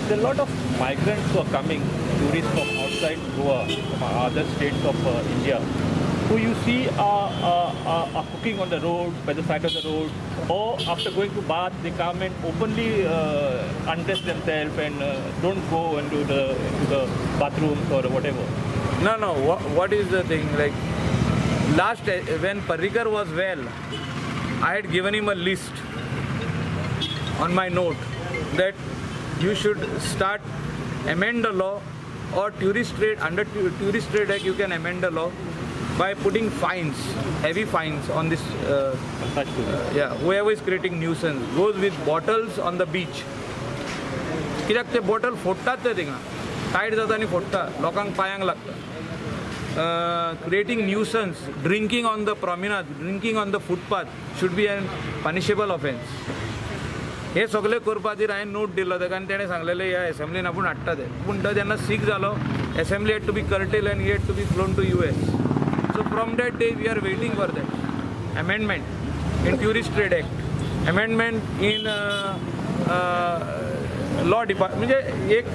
There are a lot of migrants who are coming, tourists from outside Goa, from other states of India, who you see are cooking on the road, by the side of the road, or after going to bath, they come and openly undress themselves and don't go into the bathrooms or whatever. No, no. What is the thing? Like when Parrikar was well, I had given him a list on my note that you should amend the law, or under Tourist Trade Act you can amend the law by putting fines, heavy fines on this. Whoever is creating nuisance goes with bottles on the beach. कित्याक ते bottle फोडटात ते थिंगा tight जाता आनी फोडटा लोकांक पांयांक लागता. Creating nuisance, drinking on the promenade, drinking on the footpath should be a punishable offence. हे सगळे करपाचेर हांवें नोट दिल्लो ताका आनी तेणें सांगलेलें ह्या एसेंब्लीन आपूण हाडटा ते. पूण तो जेन्ना सीक जालो, assembly had to be curtail and he had to be flown to US. So from that day we are waiting for that amendment in Tourist Trade Act, amendment in law department. म्हणजे एक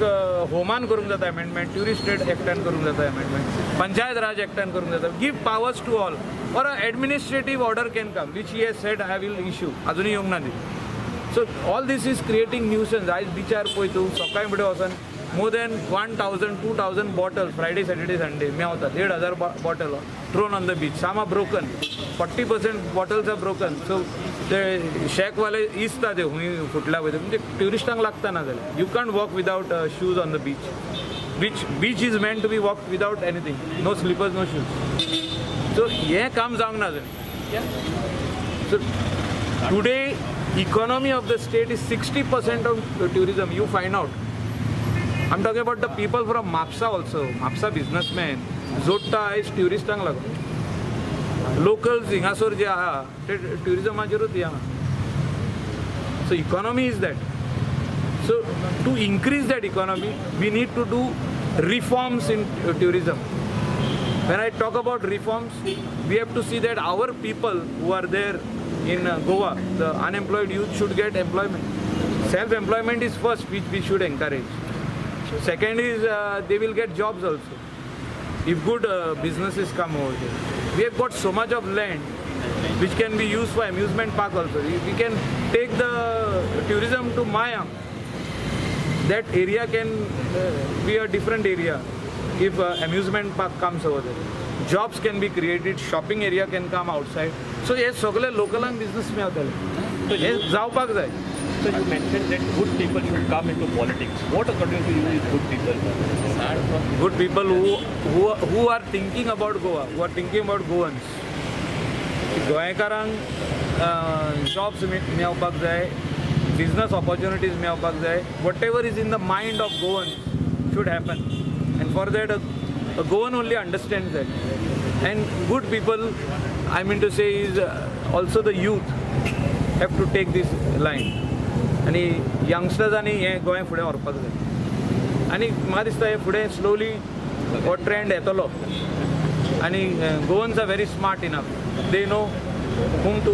होमान करूंक जाता amendment, Tourist Trade Actan करूंक जाता amendment, Panchayat Raj Actan करूंक जाता. Give powers to all, or an administrative order can come, which he has said I will issue. अजूनही येवंक ना ती. So all this is creating nuisance. आयज बिचार पळय तूं सकाळी फुडें वचोन more than 1,000, 2,000 bottles Friday, Saturday, Sunday Mewat. 1,500 bottles thrown on the beach. Some are broken. 40% bottles are broken. So the शेकवाले इस्ता ते हुंय फुटल्या पळय म्हणजे ट्युरिस्टांक लागता ना जाल्यार. You can't walk without shoes on the beach. Beach is meant to be walked without anything. No slippers, no shoes. So हे काम जावंक ना जालें. So today economy of the state is 60% of tourism. You find out. I'm talking about the people from Mapsa also. Mapsa businessmen. Zotta is touristan lago. Locals hingasor je aha, tourism ajerut ya. So economy is that. So to increase that economy, we need to do reforms in tourism. When I talk about reforms, we have to see that our people who are there in Goa, the unemployed youth should get employment. Self-employment is first, which we should encourage. Second is they will get jobs also if good businesses come over here. We have got so much of land which can be used for amusement park also. We can take the tourism to Maya. That area can be a different area if amusement park comes over there. Jobs can be created, shopping area can come outside. So हे सगळे लोकलांक business मेवतले. So हे जावपाक जाय. So you mentioned that good people should come into politics. What according to you is good people? Good people who are thinking about Goa, who are thinking about Goans. गोंयकारांक jobs मेवपाक जाय, business opportunities मेवपाक जाय. Whatever is in the mind of Goans should happen. And for that, a Goan only understands that. And good people, I mean to say, is also the youth have to take this line. आणि youngsters आणि हे गोंय फुडें व्हरपाक जाय. आनी म्हाका दिसता हे फुडें slowly हो ट्रेंड येतलो. आनी Goans are very smart enough. They know whom to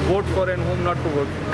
vote for and whom not to vote for.